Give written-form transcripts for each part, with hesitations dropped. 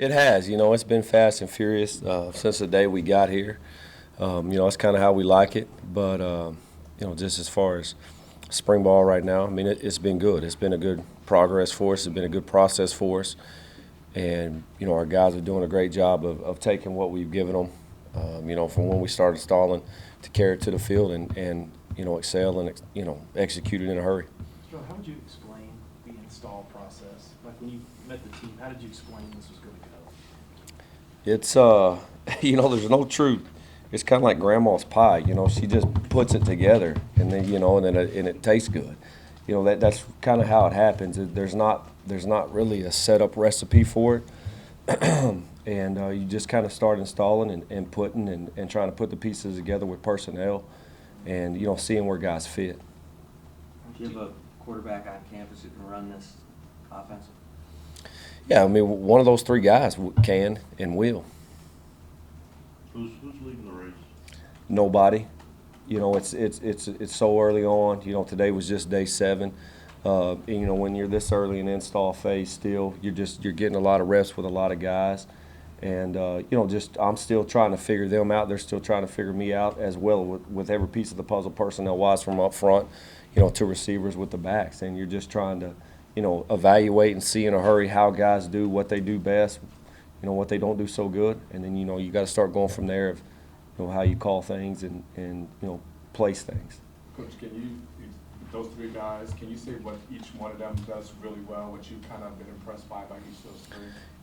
It has. It's been fast and furious since the day we got here. It's kind of how we like it. But, just as far as spring ball right now, I mean, it's been good. It's been a good progress for us. It's been a good process for us. And, our guys are doing a great job of taking what we've given them, from when we started stalling to carry it to the field and excel and, execute it in a hurry. Joe, how would you explain the install process? Like when you met the team, how did you explain this was going to go? It's there's no truth. It's kind of like grandma's pie. She just puts it together, and then and it tastes good. That's kind of how it happens. There's not really a set up recipe for it, and you just kind of start installing and putting and trying to put the pieces together with personnel, and seeing where guys fit. Do you have a quarterback on campus who can run this offense? Yeah, I mean, one of those three guys can and will. Who's leading the race? Nobody. It's so early on. Today was just day 7. And, when you're this early in the install phase, still you're getting a lot of reps with a lot of guys, and I'm still trying to figure them out. They're still trying to figure me out as well with every piece of the puzzle, personnel-wise, from up front, to receivers with the backs, and you're just trying to evaluate and see in a hurry how guys do what they do best, what they don't do so good, and then you got to start going from there of how you call things and place things. Coach, those three guys, can you say what each one of them does really well, what you've kind of been impressed by each of those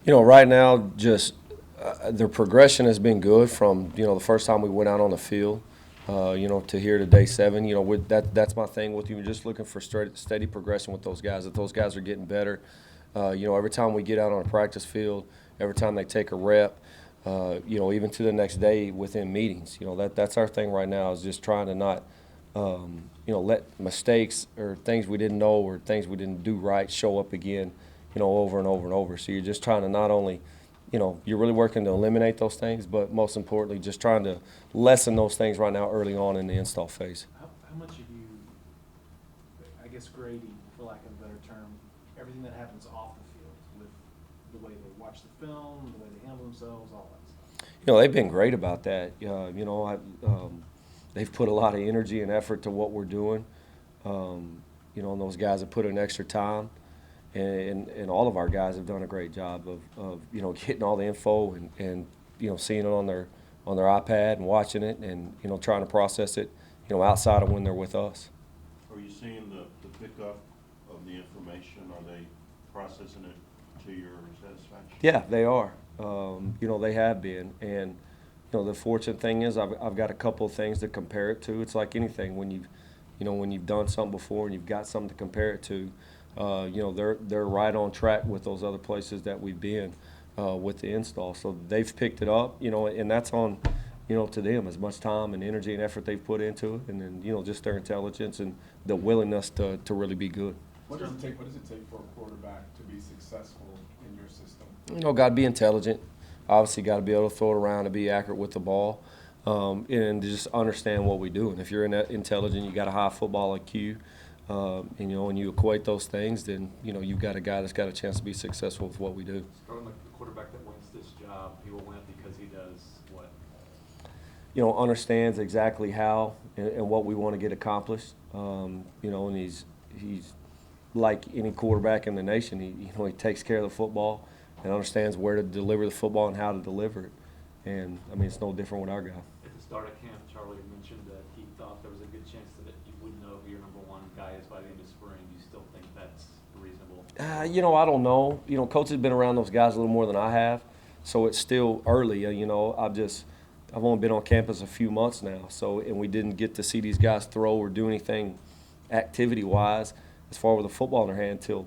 three? Right now, just their progression has been good from the first time we went out on the field, to here to day 7. That's my thing with you. You're just looking for steady progression with those guys. That those guys are getting better. Every time we get out on a practice field, every time they take a rep, even to the next day within meetings. That's our thing right now, is just trying to not, let mistakes or things we didn't know or things we didn't do right show up again, over and over and over. So you're just trying to not only, you're really working to eliminate those things, but most importantly, just trying to lessen those things right now early on in the install phase. How much of you, I guess, grading, for lack of a better term, everything that happens off the field with the way they watch the film, the way they handle themselves, all that stuff? They've been great about that. They've put a lot of energy and effort to what we're doing. And those guys have put in extra time. And all of our guys have done a great job of getting all the info and seeing it on their iPad and watching it and trying to process it outside of when they're with us. Are you seeing the pickup of the information? Are they processing it to your satisfaction? Yeah, they are. They have been, and the fortunate thing is I've got a couple of things to compare it to. It's like anything when you've done something before and you've got something to compare it to. They're right on track with those other places that we've been with the install. So they've picked it up, and that's on, to them, as much time and energy and effort they've put into it, and then, just their intelligence and the willingness to really be good. What does it take for a quarterback to be successful in your system? Got to be intelligent. Obviously, got to be able to throw it around and be accurate with the ball, and to just understand what we do. And if you're intelligent, you got a high football IQ. And you equate those things, then you've got a guy that's got a chance to be successful with what we do. Sterlin, like the quarterback that wins this job, he will win it because he does what? Understands exactly how and what we want to get accomplished. And he's like any quarterback in the nation. He takes care of the football and understands where to deliver the football and how to deliver it. And I mean, it's no different with our guy. At the start of camp, Charlie mentioned that he thought there was a good chance that you wouldn't know who your number 1 guy is by the end of spring. Do you still think that's reasonable? I don't know. Coach has been around those guys a little more than I have, so it's still early. I've only been on campus a few months now, and we didn't get to see these guys throw or do anything activity-wise as far with a football in their hand until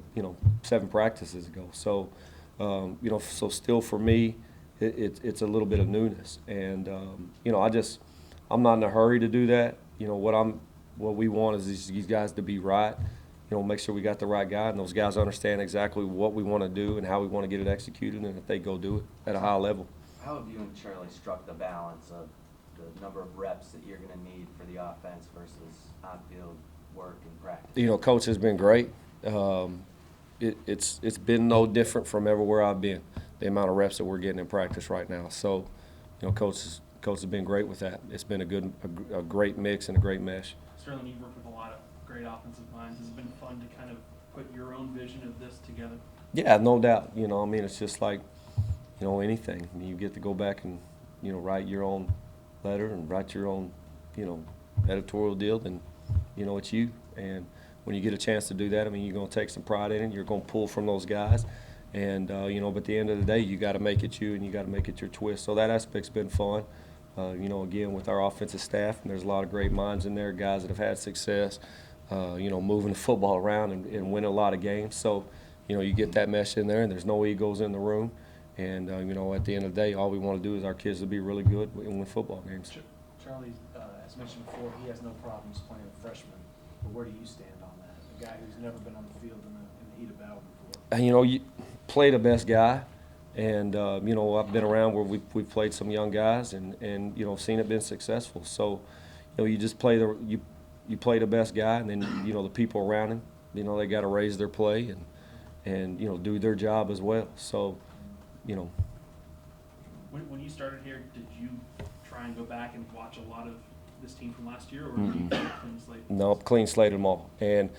7 practices ago. So, so still for me, it's a little bit of newness, and I'm not in a hurry to do that. What we want is these guys to be right. Make sure we got the right guy, and those guys understand exactly what we want to do and how we want to get it executed, and if they go do it at a high level. How have you and Charlie struck the balance of the number of reps that you're going to need for the offense versus on-field work and practice? Coach has been great. It's been no different from everywhere I've been. the amount of reps that we're getting in practice right now. So, coach has been great with that. It's been a great mix and a great mesh. Sterling, you've worked with a lot of great offensive minds. Has it been fun to kind of put your own vision of this together? Yeah, no doubt. It's just like, anything. You get to go back and, write your own letter and write your own, editorial deal, then, it's you. And when you get a chance to do that, you're going to take some pride in it. You're going to pull from those guys. And, but at the end of the day, you got to make it you and you got to make it your twist. So that aspect's been fun. Again, with our offensive staff, and there's a lot of great minds in there, guys that have had success, moving the football around and winning a lot of games. So, you get that mesh in there, and there's no egos in the room. And, at the end of the day, all we want to do is our kids to be really good and win football games. Charlie, as mentioned before, he has no problems playing a freshman. But where do you stand on that? A guy who's never been on the field in the heat of battle before. You play the best guy. And, I've been around where we've played some young guys and seen it been successful. So, you just play you play the best guy, and then, the people around him, they got to raise their play and do their job as well. So, When you started here, did you try and go back and watch a lot of this team from last year, or did you clean slate? No, clean slated them all. And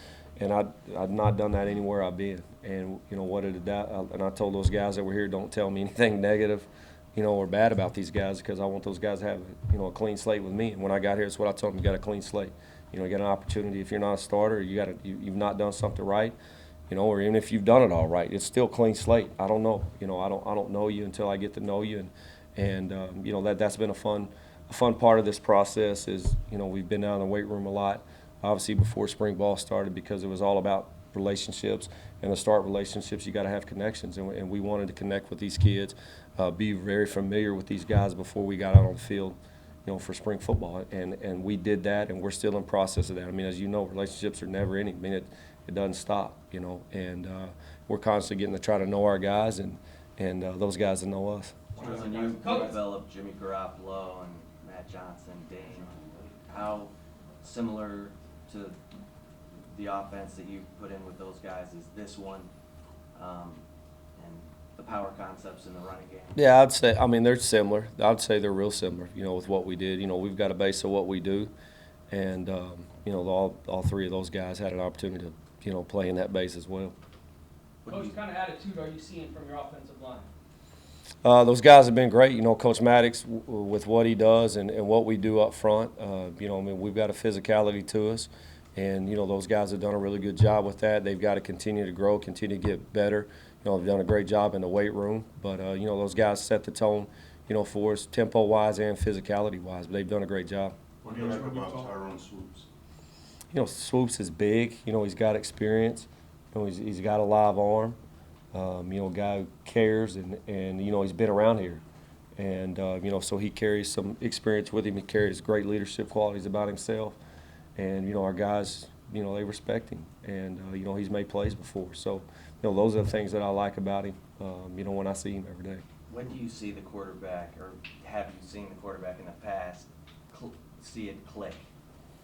I've not done that anywhere I've been. And, and I told those guys that were here, don't tell me anything negative, or bad about these guys, because I want those guys to have, a clean slate with me. And when I got here, it's what I told them: you got a clean slate. You got an opportunity. If you're not a starter, you've not done something right, or even if you've done it all right, it's still clean slate. I don't know. I don't know you until I get to know you. And that's been a fun part of this process is, we've been down in the weight room a lot, obviously before spring ball started, because it was all about relationships. And to start relationships, you got to have connections. And we wanted to connect with these kids, be very familiar with these guys before we got out on the field, for spring football. And we did that, and we're still in process of that. As you know, relationships are never ending. It doesn't stop, and we're constantly getting to try to know our guys and those guys that know us. When you developed Jimmy Garoppolo and Matt Johnson, Dane, how similar to the offense that you put in with those guys is this one, and the power concepts in the running game? Yeah, I'd say, they're similar. I'd say they're real similar, with what we did. We've got a base of what we do, and, all three of those guys had an opportunity to, play in that base as well. What kind of attitude are you seeing from your offensive line? Those guys have been great. Coach Maddox, with what he does and what we do up front, we've got a physicality to us. And, those guys have done a really good job with that. They've got to continue to grow, continue to get better. They've done a great job in the weight room. But, those guys set the tone, for us, tempo-wise and physicality-wise. But they've done a great job. What do you like about Tyrone Swoops? Swoops is big. He's got experience. He's got a live arm. A guy who cares and he's been around here. And, so he carries some experience with him. He carries great leadership qualities about himself. And, our guys, they respect him. And, he's made plays before. So, those are the things that I like about him, when I see him every day. When do you see the quarterback, or have you seen the quarterback in the past, see it click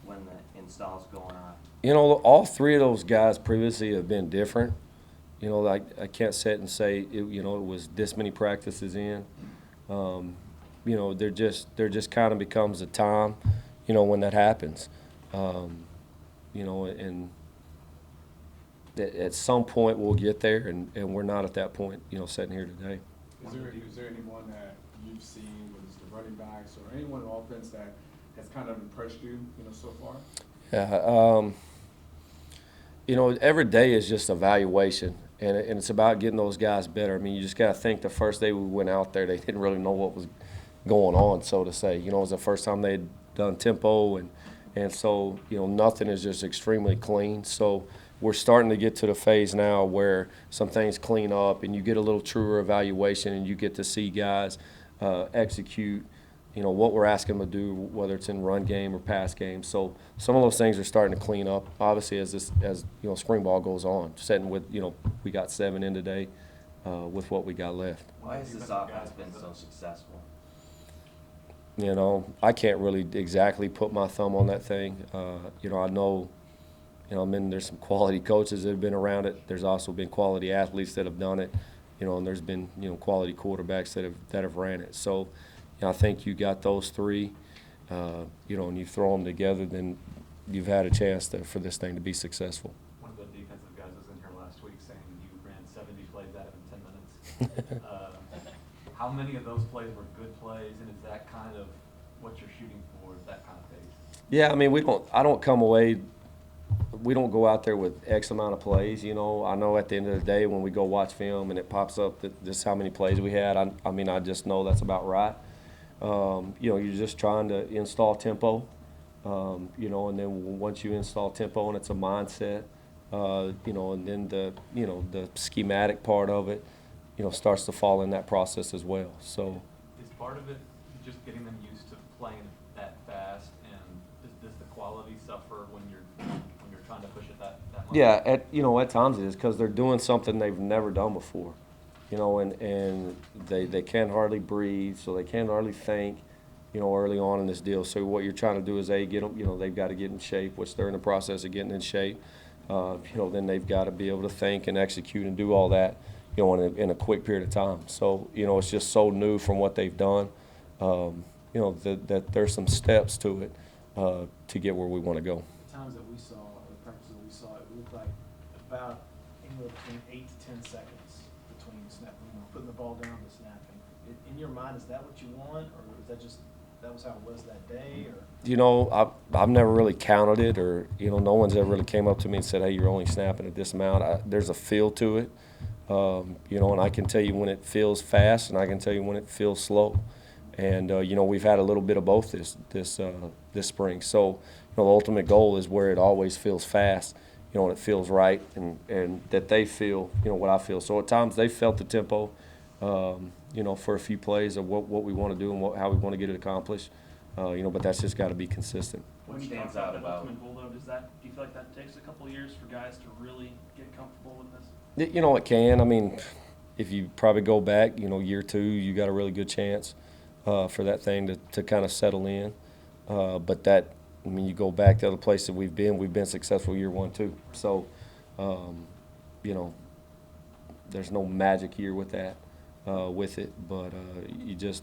when the install's going on? All three of those guys previously have been different. I can't sit and say, it was this many practices in. There just kind of becomes a time, when that happens. And at some point we'll get there, and we're not at that point, sitting here today. Is there anyone that you've seen, whether it's the running backs or anyone on offense that has kind of impressed you, so far? Yeah, every day is just evaluation, and it's about getting those guys better. You just got to think the first day we went out there, they didn't really know what was going on, so to say. It was the first time they'd done tempo, and so, nothing is just extremely clean. So we're starting to get to the phase now where some things clean up and you get a little truer evaluation and you get to see guys execute, what we're asking them to do, whether it's in run game or pass game. So some of those things are starting to clean up, obviously, as spring ball goes on. Setting with, we got 7 in today with what we got left. Why has this offense been so successful? I can't really exactly put my thumb on that thing. I know, there's some quality coaches that have been around it. There's also been quality athletes that have done it. and there's been, quality quarterbacks that have ran it. So, I think you got those three, and you throw them together, then you've had a chance for this thing to be successful. One of the defensive guys was in here last week saying you ran 70 plays out of in 10 minutes. How many of those plays were good plays, and is that kind of what you're shooting for, that kind of pace? Yeah, I mean, I don't come away, we don't go out there with X amount of plays, I know at the end of the day when we go watch film and it pops up that this is how many plays we had, I just know that's about right. You're just trying to install tempo, and then once you install tempo and it's a mindset, and then the schematic part of it, starts to fall in that process as well. So Is part of it just getting them used to playing that fast, and does the quality suffer when you're trying to push it that much? yeah, at times it is because they're doing something they've never done before, and they can't hardly breathe, so they can't hardly think, early on in this deal. So what you're trying to do is get them, they've got to get in shape, which they're in the process of getting in shape. Then they've got to be able to think and execute and do all that, in a quick period of time. So, it's just so new from what they've done, that there's some steps to it to get where we want to go. The times that we saw, or the practices that we saw, it looked like about anywhere between 8 to 10 seconds between snapping, putting the ball down to snapping. In your mind, is that what you want, or is that just that was how it was that day, or? I've never really counted it, or no one's ever really came up to me and said, "Hey, you're only snapping at this amount." There's a feel to it, and I can tell you when it feels fast, and I can tell you when it feels slow. And we've had a little bit of both this spring. So the ultimate goal is where it always feels fast, and it feels right, and that they feel what I feel. So at times they felt the tempo, for a few plays of what we want to do and how we want to get it accomplished. But that's just got to be consistent. What When you stands talk out that about? ultimate goal, though, do you feel like that takes a couple of years for guys to really get comfortable with this? It can. I mean, if you probably go back, year two, you got a really good chance for that thing to kind of settle in. But you go back to other places we've been successful year one too. So, there's no magic here with that, with it. But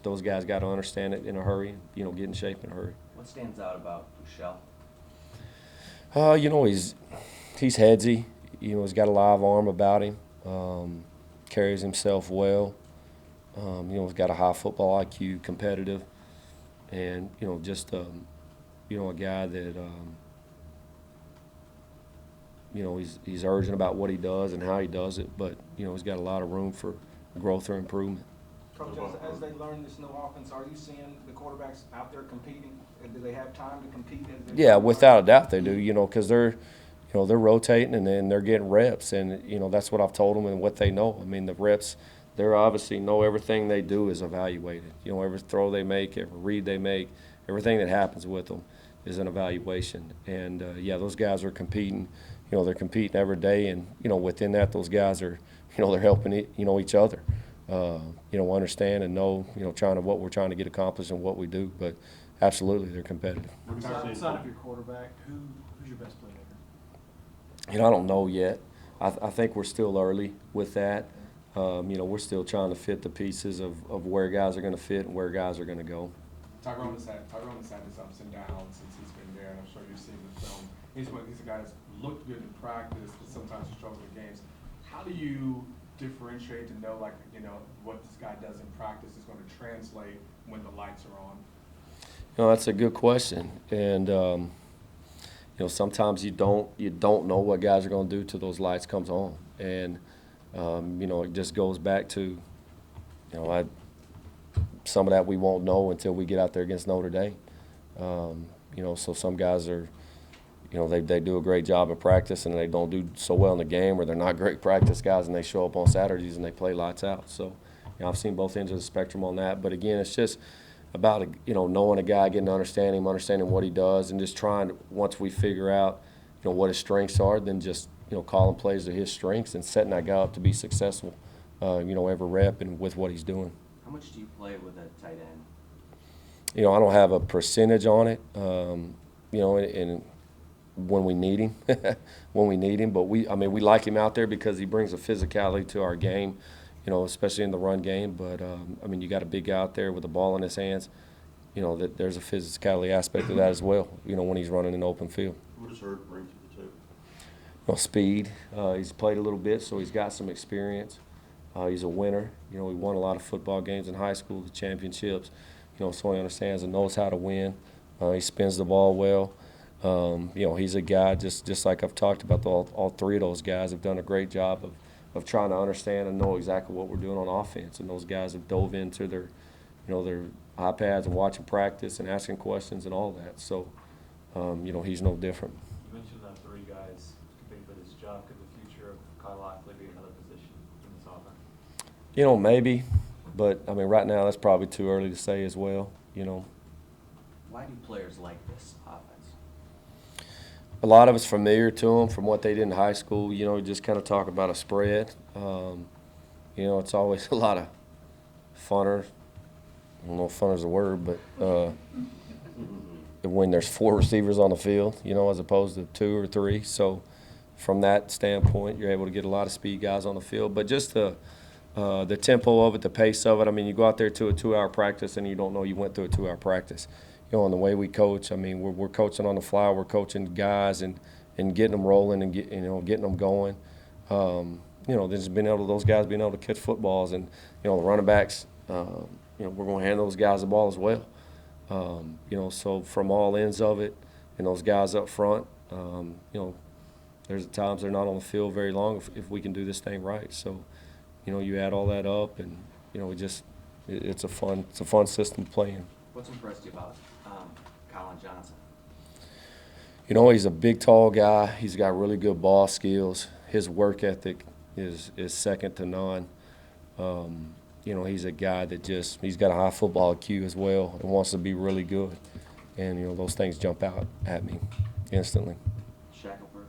those guys got to understand it in a hurry, get in shape in a hurry. What stands out about Buechele? He's headsy. He's got a live arm about him. Carries himself well. He's got a high football IQ, competitive, and just a guy that he's urgent about what he does and how he does it, but he's got a lot of room for growth or improvement. Coach, as they learn this new offense, are you seeing the quarterbacks out there competing? And do they have time to compete? Yeah, without a doubt they do. Because they're rotating and then they're getting reps, and that's what I've told them and what they know. I mean, the reps, they're obviously know everything they do is evaluated. Every throw they make, every read they make, everything that happens with them is an evaluation. And those guys are competing. They're competing every day, and within that, those guys are, they're helping each other. Understand and know, what we're trying to get accomplished and what we do. But absolutely, they're competitive. Outside of your quarterback, who's your best playmaker? I don't know yet. I think we're still early with that. We're still trying to fit the pieces of where guys are going to fit and where guys are going to go. Tyrone has had his ups and downs since he's been there, and I'm sure you've seen the film. He's a guy that's looked good in practice, but sometimes he struggles in games. How do you differentiate to know, what this guy does in practice is going to translate when the lights are on? That's a good question, and sometimes you don't know what guys are going to do till those lights comes on, and it just goes back to some of that we won't know until we get out there against Notre Dame. So some guys are, they do a great job in practice and they don't do so well in the game, or they're not great practice guys and they show up on Saturdays and they play lights out. So, I've seen both ends of the spectrum on that. But again, it's just about, knowing a guy, getting to understand him, understanding what he does, and just trying to, once we figure out, what his strengths are, then just, calling plays to his strengths and setting that guy up to be successful, every rep and with what he's doing. How much do you play with a tight end? I don't have a percentage on it, and when we need him, but we like him out there because he brings a physicality to our game, you know, especially in the run game. But, I mean, you got a big guy out there with the ball in his hands. You know, that there's a physicality aspect of that as well, you know, when he's running in the open field. What does Herb bring to the table? Well, speed. He's played a little bit, so he's got some experience. He's a winner. You know, he won a lot of football games in high school, the championships. You know, so he understands and knows how to win. He spins the ball well. You know, he's a guy, just like I've talked about, all three of those guys have done a great job of trying to understand and know exactly what we're doing on offense. And those guys have dove into their iPads and watching practice and asking questions and all that. So, you know, he's no different. You mentioned that three guys competing for this job. Could the future of Kyle Lockley be another position in this offense? You know, maybe, but I mean, right now that's probably too early to say as well. You know, Why do players like this offense? a lot of it's familiar to them from what they did in high school. You know, just kind of talk about a spread. You know, it's always a lot of funner. I don't know if fun is a word, but when there's 4 receivers on the field, you know, as opposed to 2 or 3. So from that standpoint, you're able to get a lot of speed guys on the field. But just the tempo of it, the pace of it. I mean, you go out there to a 2-hour practice and you don't know you went through a 2-hour practice. You know, and the way we coach, I mean, we're coaching on the fly. We're coaching guys and getting them rolling and getting them going. You know, those guys being able to catch footballs, and you know, the running backs. You know, we're going to hand those guys the ball as well. You know, so from all ends of it, and those guys up front, you know, there's times they're not on the field very long if we can do this thing right. So, you know, you add all that up, and you know, it's a fun system playing. What's impressed you about Colin Johnson? You know, he's a big, tall guy. He's got really good ball skills. His work ethic is second to none. You know, he's a guy that he's got a high football IQ as well and wants to be really good. And, you know, those things jump out at me instantly. Shackelford?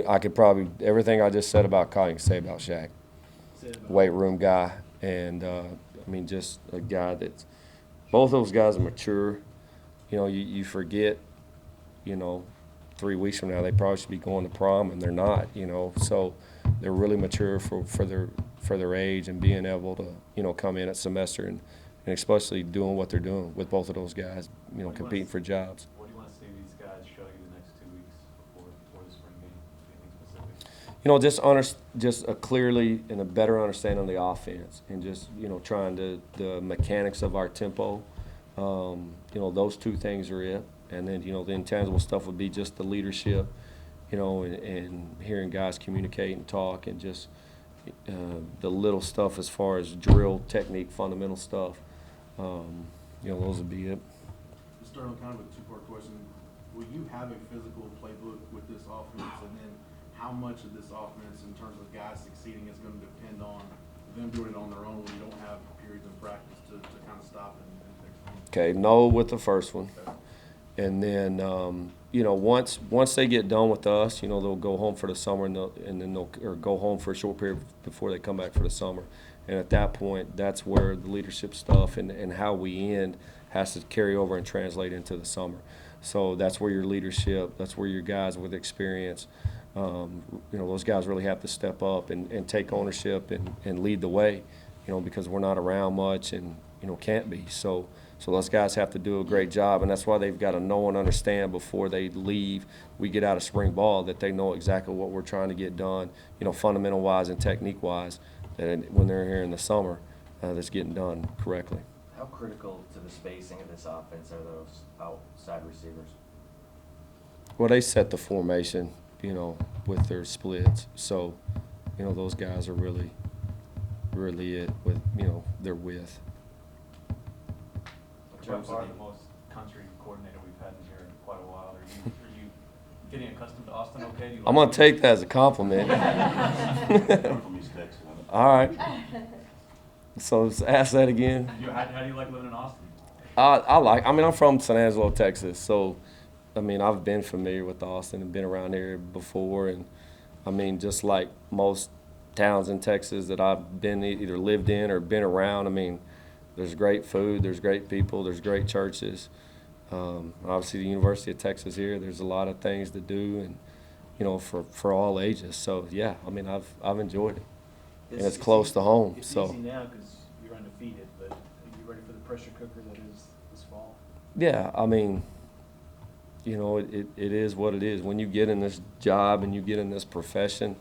I could probably, everything I just said about Kyle, you can say about Shaq. Weight room guy. And, I mean, just a guy that's, both those guys are mature. You know, you forget, you know, 3 weeks from now they probably should be going to prom, and they're not, you know. So they're really mature for their age, and being able to, you know, come in at semester and especially doing what they're doing with both of those guys, you know, competing for jobs. What do you want to see these guys show you the next 2 weeks before the spring game? Anything specific? You know, just a clearly and a better understanding of the offense, and just, you know, trying the mechanics of our tempo. You know, those 2 things are it. And then, you know, the intangible stuff would be just the leadership, you know, and hearing guys communicate and talk, and just the little stuff as far as drill technique, fundamental stuff. You know, those would be it. Sterling, kind of a 2-part question. Will you have a physical playbook with this offense, and then how much of this offense, in terms of guys succeeding, is going to depend on them doing it on their own when you don't have periods of practice to kind of stop and fix them? Okay, no with the first one. Okay. And then, you know, once they get done with us, you know, they'll go home for the summer, and then they'll go home for a short period before they come back for the summer. And at that point, that's where the leadership stuff and how we end has to carry over and translate into the summer. So that's where your leadership, that's where your guys with experience, you know, those guys really have to step up and take ownership and lead the way, you know, because we're not around much and, you know, can't be. So those guys have to do a great job, and that's why they've got to know and understand before they leave, we get out of spring ball, that they know exactly what we're trying to get done, you know, fundamental-wise and technique-wise, that when they're here in the summer, that's getting done correctly. How critical to the spacing of this offense are those outside receivers? Well, they set the formation, you know, with their splits. So, you know, those guys are really it with, you know, their width. In terms of the most country coordinator we've had in here in quite a while. Are you getting accustomed to Austin okay? Do you I'm like going to take that as a compliment. From East Texas. All right. So ask that again. How do you like living in Austin? I mean, I'm from San Angelo, Texas, so, I mean, I've been familiar with Austin and been around here before, and, I mean, just like most towns in Texas that I've been either lived in or been around, I mean, there's great food, there's great people, there's great churches. Obviously, the University of Texas here, there's a lot of things to do, and, you know, for all ages. So, yeah, I mean, I've enjoyed it. and it's close to home, It's so. easy now because you're undefeated, but are you ready for the pressure cooker that is this fall? Yeah, I mean, you know, it is what it is. When you get in this job and you get in this profession,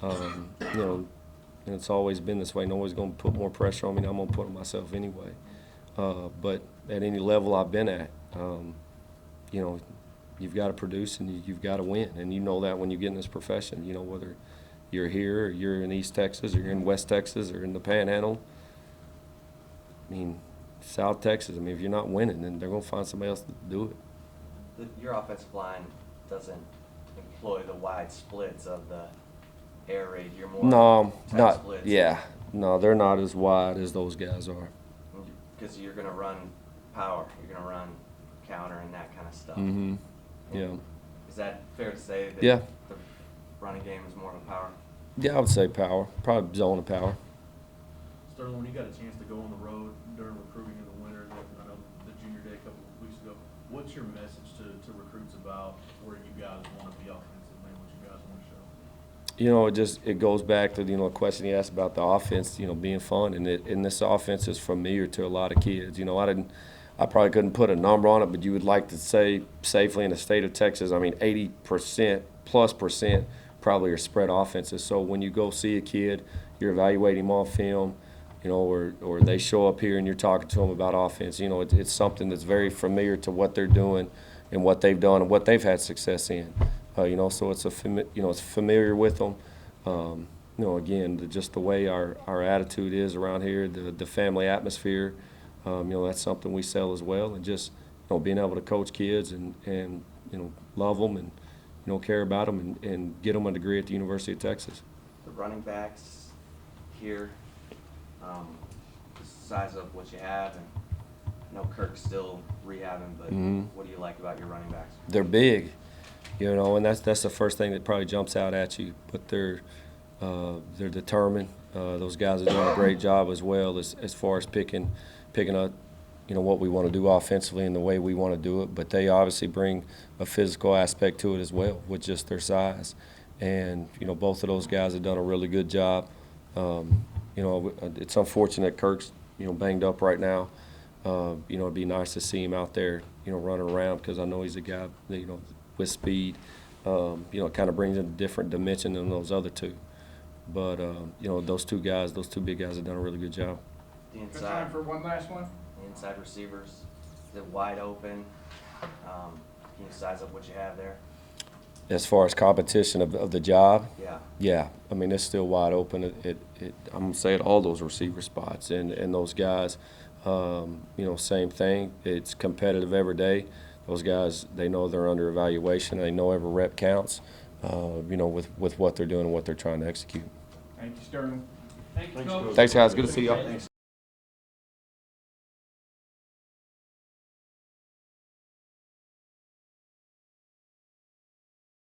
you know, and it's always been this way. Nobody's going to put more pressure on me than I'm going to put on myself anyway. But at any level I've been at, you know, you've got to produce and you've got to win. And you know that when you get in this profession, you know, whether you're here or you're in East Texas or you're in West Texas or in the Panhandle, I mean, South Texas, I mean, if you're not winning, then they're going to find somebody else to do it. Your offensive line doesn't employ the wide splits of the air raid. You're more No, tight not, splits. yeah. No, they're not as wide as those guys are. Because you're going to run power, you're going to run counter and that kind of stuff. Mm-hmm. Yeah. Is that fair to say that Yeah. the running game is more of a power? Yeah, I would say power. Probably zone of power. Sterling, when you got a chance to go on the road during recruiting in the winter, I know the junior day a couple of weeks ago, what's your message to recruits about where you guys want to be offensively and what you guys want to show? You know, it goes back to, you know, a question he asked about the offense, you know, being fun. And this offense is familiar to a lot of kids. You know, I probably couldn't put a number on it, but you would like to say safely in the state of Texas, I mean, 80% plus probably are spread offenses. So when you go see a kid, you're evaluating him on film, you know, or they show up here and you're talking to them about offense. You know, it's something that's very familiar to what they're doing and what they've done and what they've had success in. You know, so it's it's familiar with them. You know, again, just the way our attitude is around here, the family atmosphere. You know, that's something we sell as well, and just, you know, being able to coach kids and you know, love them and, you know, care about them and get them a degree at the University of Texas. The running backs here, the size of what you have, and I know Kirk's still rehabbing, but what do you like about your running backs? They're big, you know, and that's the first thing that probably jumps out at you. But they're determined. Those guys are doing a great job as well as far as picking up, you know, what we want to do offensively and the way we want to do it. But they obviously bring a physical aspect to it as well with just their size. And, you know, both of those guys have done a really good job. You know, it's unfortunate Kirk's, you know, banged up right now. You know, it'd be nice to see him out there, you know, running around, because I know he's a guy, you know, with speed. You know, it kind of brings in a different dimension than those other two. But, you know, those two big guys have done a really good job. The Good inside, time for one last one? the inside receivers, is it wide open? Can you size up what you have there? As far as competition of the job, Yeah. yeah, I mean, it's still wide open. I'm going to say at all those receiver spots. And those guys, you know, same thing. It's competitive every day. Those guys, they know they're under evaluation. They know every rep counts, you know, with what they're doing and what they're trying to execute. Thank you, Sterling. Thank you, Coach. Thanks, guys. Good to see y'all. Thanks.